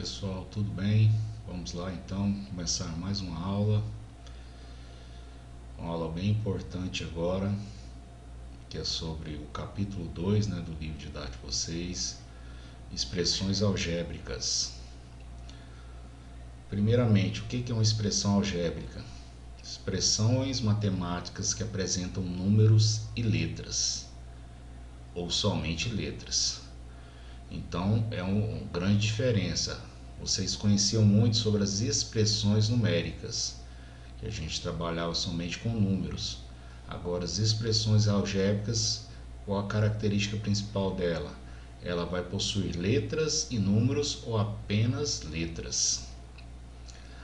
Pessoal, tudo bem? Vamos lá então começar mais uma aula bem importante agora, que é sobre o capítulo 2, do livro didático de vocês, expressões algébricas. Primeiramente, o que é uma expressão algébrica? Expressões matemáticas que apresentam números e letras, ou somente letras. Então, é uma grande diferença. Vocês conheciam muito sobre as expressões numéricas, que a gente trabalhava somente com números. Agora, as expressões algébricas, qual a característica principal dela? Ela vai possuir letras e números ou apenas letras.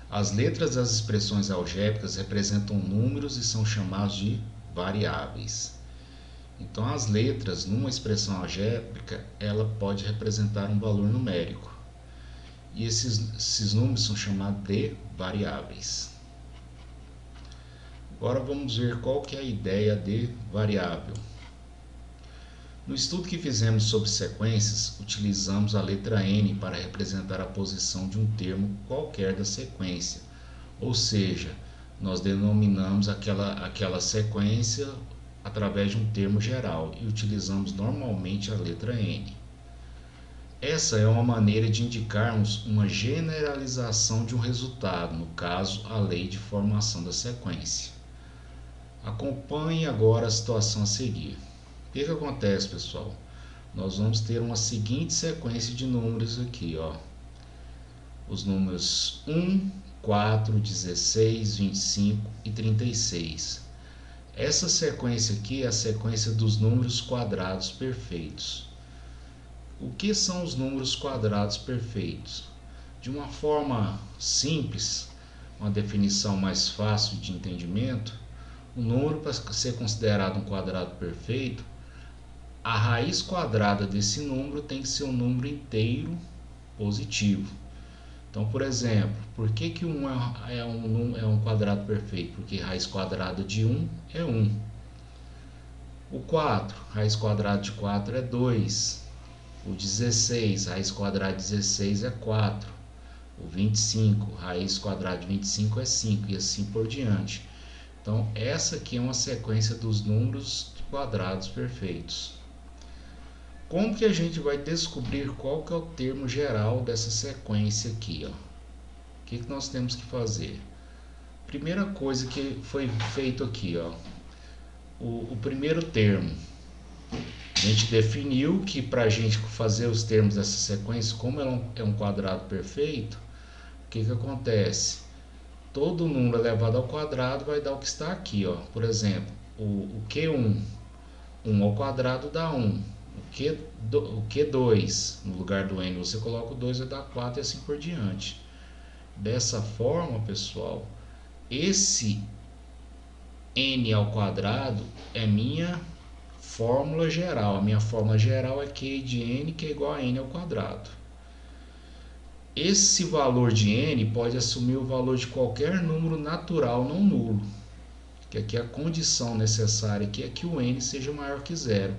As letras das expressões algébricas representam números e são chamadas de variáveis. Então, as letras numa expressão algébrica, ela pode representar um valor numérico. E esses números são chamados de variáveis. Agora vamos ver qual que é a ideia de variável. No estudo que fizemos sobre sequências, utilizamos a letra N para representar a posição de um termo qualquer da sequência. Ou seja, nós denominamos aquela sequência através de um termo geral e utilizamos normalmente a letra N. Essa é uma maneira de indicarmos uma generalização de um resultado, no caso, a lei de formação da sequência. Acompanhe agora a situação a seguir. O que acontece, pessoal? Nós vamos ter uma seguinte sequência de números aqui, ó. Os números 1, 4, 16, 25 e 36. Essa sequência aqui é a sequência dos números quadrados perfeitos. O que são os números quadrados perfeitos? De uma forma simples, uma definição mais fácil de entendimento, o número, para ser considerado um quadrado perfeito, a raiz quadrada desse número tem que ser um número inteiro positivo. Então, por exemplo, por que 1 é um quadrado perfeito? Porque raiz quadrada de 1 é 1. O 4, raiz quadrada de 4 é 2. O 16, raiz quadrada de 16 é 4. O 25, raiz quadrada de 25 é 5 e assim por diante. Então, essa aqui é uma sequência dos números quadrados perfeitos. Como que a gente vai descobrir qual que é o termo geral dessa sequência aqui, ó? O que nós temos que fazer? Primeira coisa que foi feito aqui, ó, o primeiro termo. A gente definiu que para a gente fazer os termos dessa sequência, como ela é um quadrado perfeito, o que acontece? Todo número elevado ao quadrado vai dar o que está aqui, ó. Por exemplo, o Q1, 1 ao quadrado dá 1. O Q2, no lugar do N você coloca o 2, vai dar 4 e assim por diante. Dessa forma, pessoal, esse N ao quadrado é minha fórmula geral. A minha fórmula geral é Q de N, que é igual a N ao quadrado. Esse valor de N pode assumir o valor de qualquer número natural não nulo. Que aqui a condição necessária aqui é que o N seja maior que zero.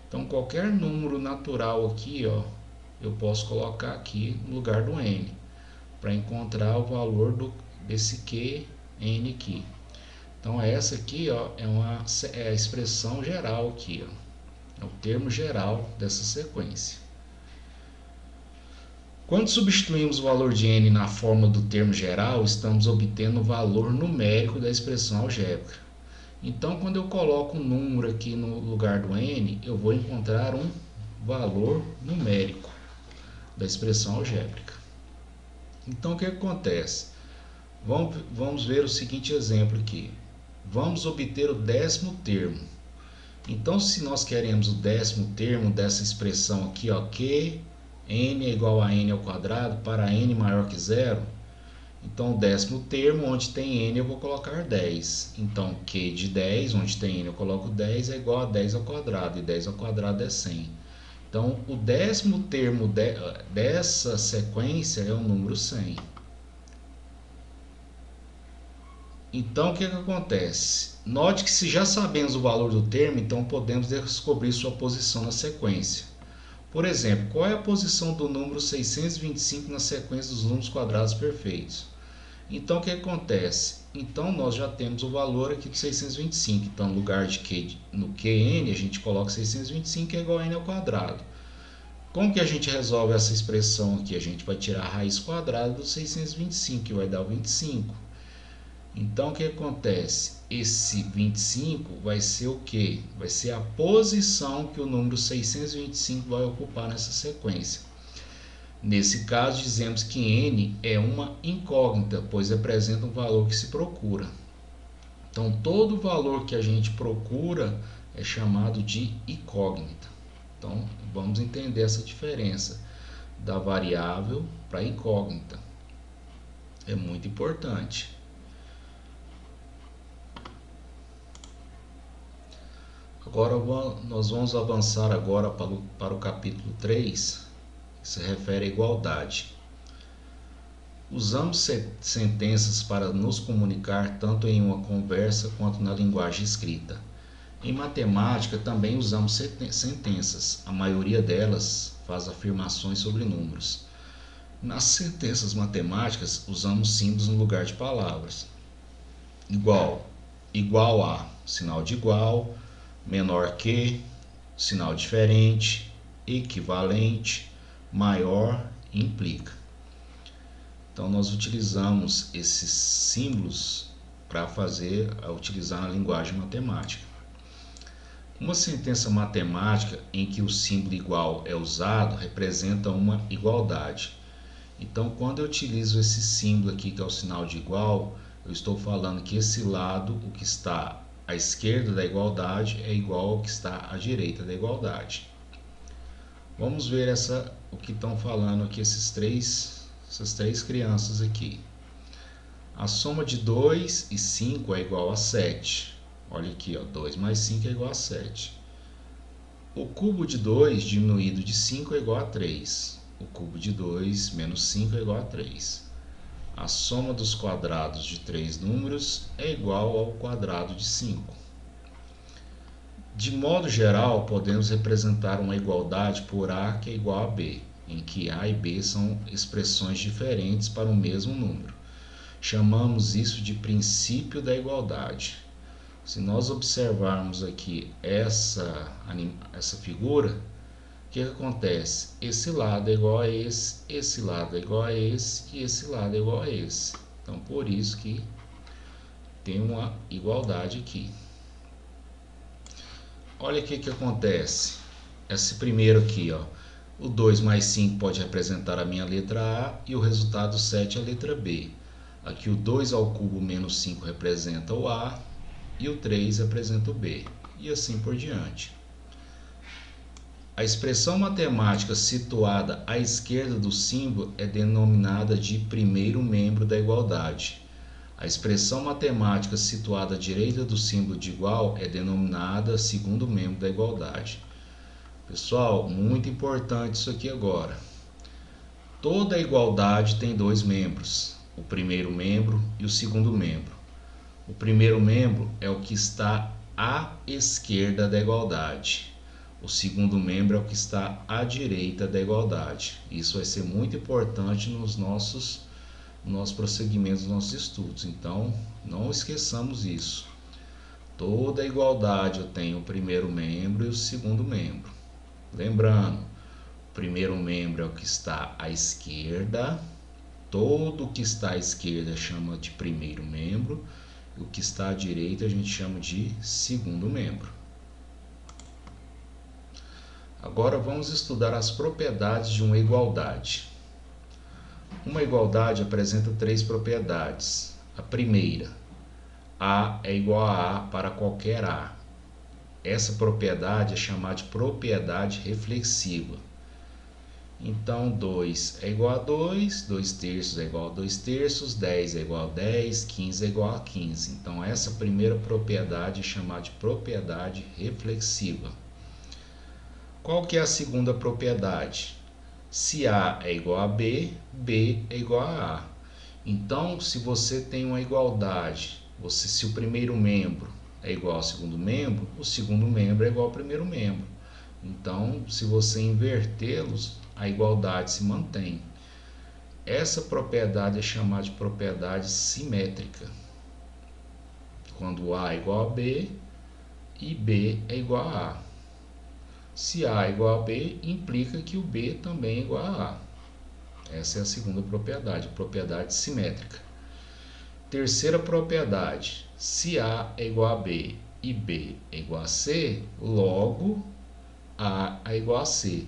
Então, qualquer número natural aqui, ó, eu posso colocar aqui no lugar do N, para encontrar o valor desse QN aqui. Então, essa aqui, ó, é a expressão geral aqui, ó, é o termo geral dessa sequência. Quando substituímos o valor de N na forma do termo geral, estamos obtendo o valor numérico da expressão algébrica. Então, quando eu coloco um número aqui no lugar do N, eu vou encontrar um valor numérico da expressão algébrica. Então, o que acontece? Vamos ver o seguinte exemplo aqui. Vamos obter o 10º termo. Então, se nós queremos o 10º termo dessa expressão aqui, ó, que N é igual a N ao quadrado para N maior que zero, então, o 10º termo, onde tem N, eu vou colocar 10. Então, Q de 10, onde tem N, eu coloco 10, é igual a 10 ao quadrado. E 10 ao quadrado é 100. Então, o 10º termo dessa sequência é o número 100. Então, o que acontece? Note que se já sabemos o valor do termo, então podemos descobrir sua posição na sequência. Por exemplo, qual é a posição do número 625 na sequência dos números quadrados perfeitos? Então, o que acontece? Então, nós já temos o valor aqui de 625. Então, no lugar de Q, no Qn, a gente coloca 625, que é igual a n ao quadrado. Como que a gente resolve essa expressão aqui? A gente vai tirar a raiz quadrada do 625, que vai dar o 25. Então, o que acontece? Esse 25 vai ser o quê? Vai ser a posição que o número 625 vai ocupar nessa sequência. Nesse caso, dizemos que n é uma incógnita, pois representa um valor que se procura. Então, todo valor que a gente procura é chamado de incógnita. Então, vamos entender essa diferença da variável para a incógnita. É muito importante. Agora, nós vamos avançar agora para o capítulo 3, que se refere à igualdade. Usamos sentenças para nos comunicar tanto em uma conversa quanto na linguagem escrita. Em matemática também usamos sentenças. A maioria delas faz afirmações sobre números. Nas sentenças matemáticas usamos símbolos no lugar de palavras. Igual, igual a, sinal de igual, menor que, sinal diferente, equivalente, maior, implica. Então, nós utilizamos esses símbolos para utilizar na linguagem matemática. Uma sentença matemática em que o símbolo igual é usado representa uma igualdade. Então, quando eu utilizo esse símbolo aqui, que é o sinal de igual, eu estou falando que esse lado, o que está à esquerda da igualdade, é igual ao que está à direita da igualdade. Vamos ver o que estão falando aqui essas três crianças aqui. A soma de 2 e 5 é igual a 7. Olha aqui, ó, 2 mais 5 é igual a 7. O cubo de 2 diminuído de 5 é igual a 3. O cubo de 2 menos 5 é igual a 3. A soma dos quadrados de 3 números é igual ao quadrado de 5. De modo geral, podemos representar uma igualdade por A que é igual a B, em que A e B são expressões diferentes para o mesmo número. Chamamos isso de princípio da igualdade. Se nós observarmos aqui essa figura, o que acontece? Esse lado é igual a esse lado é igual a esse e esse lado é igual a esse. Então, por isso que tem uma igualdade aqui. Olha o que acontece. Esse primeiro aqui, ó, o 2 mais 5 pode representar a minha letra A e o resultado 7 a letra B. Aqui o 2 ao cubo menos 5 representa o A e o 3 representa o B. E assim por diante. A expressão matemática situada à esquerda do símbolo é denominada de primeiro membro da igualdade. A expressão matemática situada à direita do símbolo de igual é denominada segundo membro da igualdade. Pessoal, muito importante isso aqui agora. Toda igualdade tem dois membros, o primeiro membro e o segundo membro. O primeiro membro é o que está à esquerda da igualdade. O segundo membro é o que está à direita da igualdade. Isso vai ser muito importante nos nossos prosseguimentos dos nossos estudos. Então, não esqueçamos isso. Toda igualdade eu tenho o primeiro membro e o segundo membro. Lembrando, o primeiro membro é o que está à esquerda. Todo o que está à esquerda chama de primeiro membro. E o que está à direita a gente chama de segundo membro. Agora vamos estudar as propriedades de uma igualdade. Uma igualdade apresenta três propriedades. A primeira, A é igual a para qualquer A. Essa propriedade é chamada de propriedade reflexiva. Então, 2 é igual a 2, 2 terços é igual a 2 terços, 10 é igual a 10, 15 é igual a 15. Então, essa primeira propriedade é chamada de propriedade reflexiva. Qual que é a segunda propriedade? Se A é igual a B, B é igual a A. Então, se você tem uma igualdade, se o primeiro membro é igual ao segundo membro, o segundo membro é igual ao primeiro membro. Então, se você invertê-los, a igualdade se mantém. Essa propriedade é chamada de propriedade simétrica, quando A é igual a B e B é igual a A. Se A é igual a B, implica que o B também é igual a A. Essa é a segunda propriedade simétrica. Terceira propriedade, se A é igual a B e B é igual a C, logo A é igual a C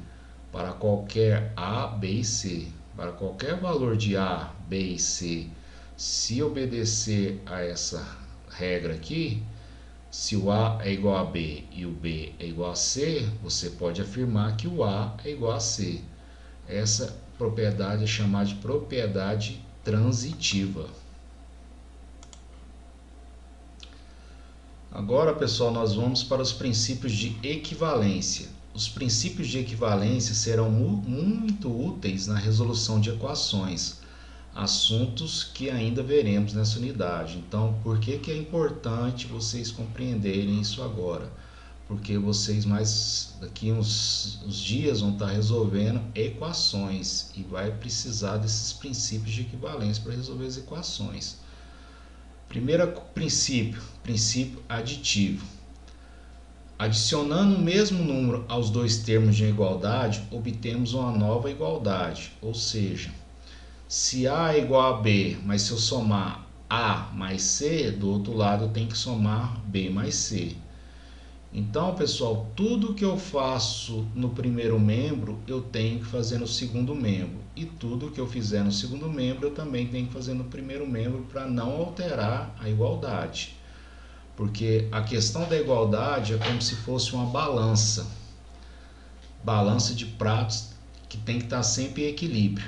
para qualquer A, B e C. Para qualquer valor de A, B e C, se obedecer a essa regra aqui, se o A é igual a B e o B é igual a C, você pode afirmar que o A é igual a C. Essa propriedade é chamada de propriedade transitiva. Agora, pessoal, nós vamos para os princípios de equivalência. Os princípios de equivalência serão muito úteis na resolução de equações, assuntos que ainda veremos nessa unidade. Então, por que é importante vocês compreenderem isso agora? Porque vocês daqui uns dias vão estar resolvendo equações e vai precisar desses princípios de equivalência para resolver as equações. Primeiro princípio aditivo. Adicionando o mesmo número aos dois termos de igualdade, obtemos uma nova igualdade, ou seja, se A é igual a B, mas se eu somar A mais C, do outro lado eu tenho que somar B mais C. Então, pessoal, tudo que eu faço no primeiro membro, eu tenho que fazer no segundo membro. E tudo que eu fizer no segundo membro, eu também tenho que fazer no primeiro membro para não alterar a igualdade. Porque a questão da igualdade é como se fosse uma balança de pratos que tem que estar sempre em equilíbrio.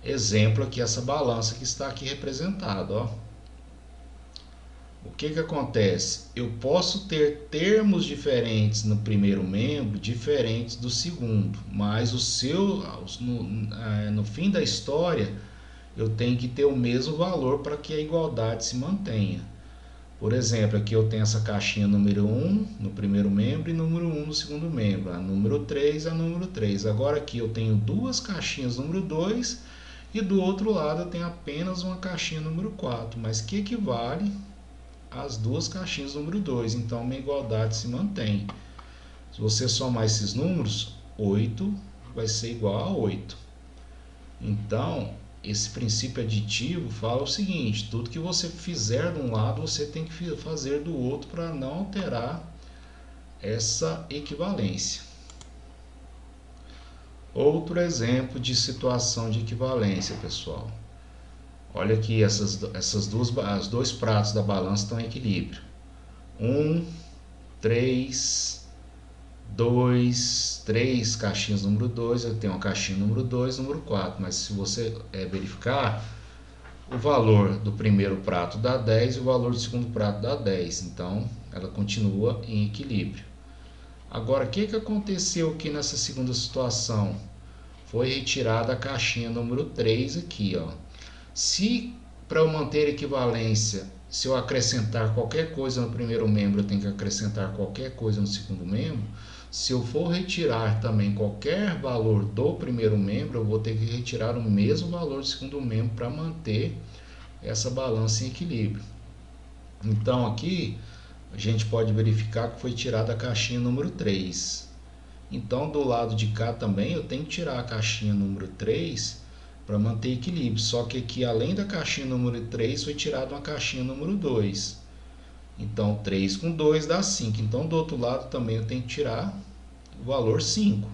Exemplo aqui, essa balança que está aqui representada, ó. O que acontece? Eu posso ter termos diferentes no primeiro membro, diferentes do segundo, mas no fim da história, eu tenho que ter o mesmo valor para que a igualdade se mantenha. Por exemplo, aqui eu tenho essa caixinha número 1 no primeiro membro e número 1 no segundo membro. A número 3 a número 3. Agora aqui eu tenho duas caixinhas número 2 e do outro lado eu tenho apenas uma caixinha número 4, mas que equivale às duas caixinhas número 2. Então, minha igualdade se mantém. Se você somar esses números, 8 vai ser igual a 8. Então, esse princípio aditivo fala o seguinte: tudo que você fizer de um lado, você tem que fazer do outro para não alterar essa equivalência. Outro exemplo de situação de equivalência, pessoal. Olha aqui, os dois pratos da balança estão em equilíbrio. 1, 3, 2, 3 caixinhas número 2, eu tenho uma caixinha número 2, número 4, mas se você verificar, o valor do primeiro prato dá 10 e o valor do segundo prato dá 10, então ela continua em equilíbrio. Agora, o que aconteceu aqui nessa segunda situação? Foi retirada a caixinha número 3 aqui, ó. Se para eu manter equivalência, se eu acrescentar qualquer coisa no primeiro membro, eu tenho que acrescentar qualquer coisa no segundo membro. Se eu for retirar também qualquer valor do primeiro membro, eu vou ter que retirar o mesmo valor do segundo membro para manter essa balança em equilíbrio. Então aqui a gente pode verificar que foi tirada a caixinha número 3. Então do lado de cá também eu tenho que tirar a caixinha número 3 para manter equilíbrio. Só que aqui, além da caixinha número 3, foi tirada uma caixinha número 2. Então 3 com 2 dá 5. Então do outro lado também eu tenho que tirar o valor 5.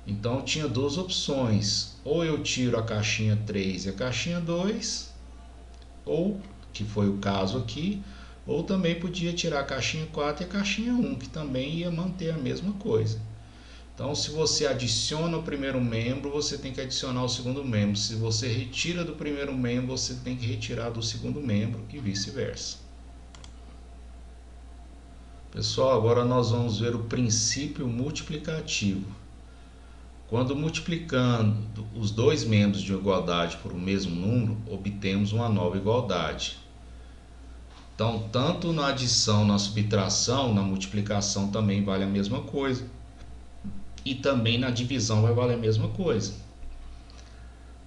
Então eu tinha duas opções: ou eu tiro a caixinha 3 e a caixinha 2, ou, que foi o caso aqui, ou também podia tirar a caixinha 4 e a caixinha 1, que também ia manter a mesma coisa. Então, se você adiciona o primeiro membro, você tem que adicionar o segundo membro. Se você retira do primeiro membro, você tem que retirar do segundo membro e vice-versa. Pessoal, agora nós vamos ver o princípio multiplicativo. Quando multiplicando os dois membros de igualdade por o mesmo número, obtemos uma nova igualdade. Então, tanto na adição, na subtração, na multiplicação também vale a mesma coisa. E também na divisão vai valer a mesma coisa.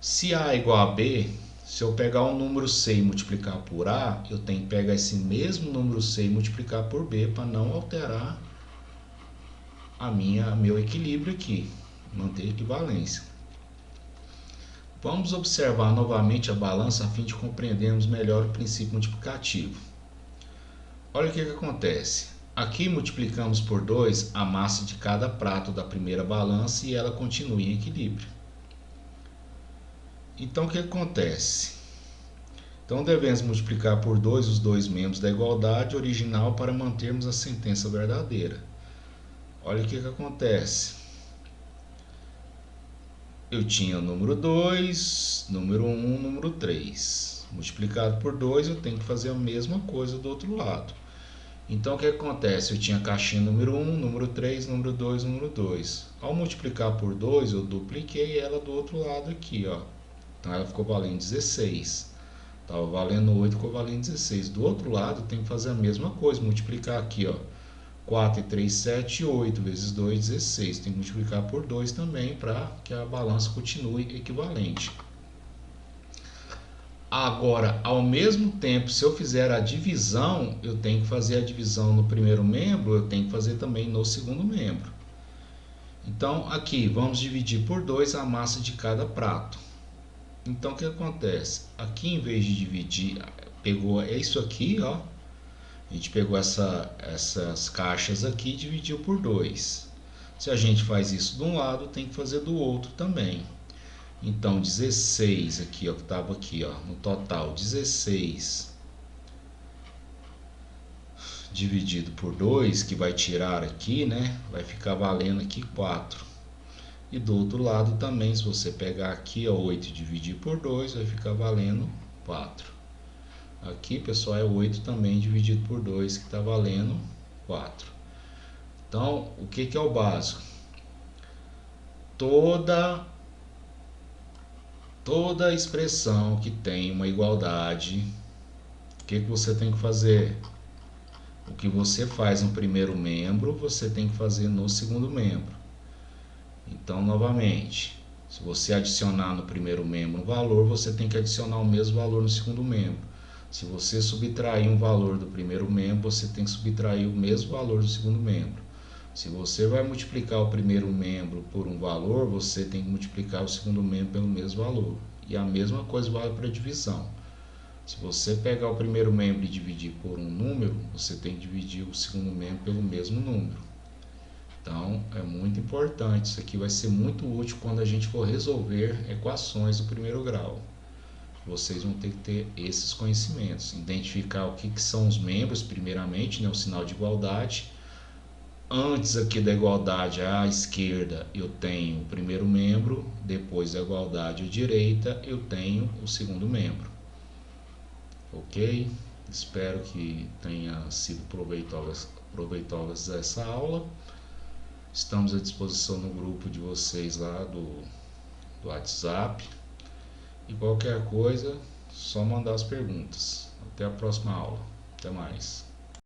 Se A é igual a B, se eu pegar o número C e multiplicar por A, eu tenho que pegar esse mesmo número C e multiplicar por B para não alterar meu equilíbrio aqui, manter a equivalência. Vamos observar novamente a balança a fim de compreendermos melhor o princípio multiplicativo. Olha o que acontece. Aqui multiplicamos por 2 a massa de cada prato da primeira balança e ela continua em equilíbrio. Então o que acontece? Então devemos multiplicar por 2 os dois membros da igualdade original para mantermos a sentença verdadeira. Olha o que acontece. Eu tinha o número 2, número 1, número 3. Multiplicado por 2, eu tenho que fazer a mesma coisa do outro lado. Então, o que acontece? Eu tinha a caixinha número 1, número 3, número 2, número 2. Ao multiplicar por 2, eu dupliquei ela do outro lado aqui, ó. Então, ela ficou valendo 16. Estava valendo 8, ficou valendo 16. Do outro lado, tem que fazer a mesma coisa. Multiplicar aqui, ó. 4 e 3, 7, 8 vezes 2, 16. Tem que multiplicar por 2 também para que a balança continue equivalente. Agora, ao mesmo tempo, se eu fizer a divisão, eu tenho que fazer a divisão no primeiro membro, eu tenho que fazer também no segundo membro. Então, aqui, vamos dividir por 2 a massa de cada prato. Então, o que acontece? Aqui, em vez de dividir, pegou isso aqui, ó. A gente pegou essas caixas aqui e dividiu por 2. Se a gente faz isso de um lado, tem que fazer do outro também. Então, 16 aqui, ó, que estava aqui, ó, no total, 16 dividido por 2, que vai tirar aqui, né, vai ficar valendo aqui 4. E do outro lado também, se você pegar aqui, ó, 8 e dividir por 2, vai ficar valendo 4. Aqui, pessoal, é 8 também dividido por 2, que está valendo 4. Então, o que é o básico? Toda expressão que tem uma igualdade, o que você tem que fazer? O que você faz no primeiro membro, você tem que fazer no segundo membro. Então, novamente, se você adicionar no primeiro membro um valor, você tem que adicionar o mesmo valor no segundo membro. Se você subtrair um valor do primeiro membro, você tem que subtrair o mesmo valor do segundo membro. Se você vai multiplicar o primeiro membro por um valor, você tem que multiplicar o segundo membro pelo mesmo valor. E a mesma coisa vale para a divisão. Se você pegar o primeiro membro e dividir por um número, você tem que dividir o segundo membro pelo mesmo número. Então, é muito importante. Isso aqui vai ser muito útil quando a gente for resolver equações do primeiro grau. Vocês vão ter que ter esses conhecimentos. Identificar o que são os membros, primeiramente, né, o sinal de igualdade. Antes aqui da igualdade à esquerda eu tenho o primeiro membro, depois da igualdade à direita eu tenho o segundo membro. Ok? Espero que tenha sido proveitosa essa aula. Estamos à disposição no grupo de vocês lá do WhatsApp. E qualquer coisa, só mandar as perguntas. Até a próxima aula. Até mais.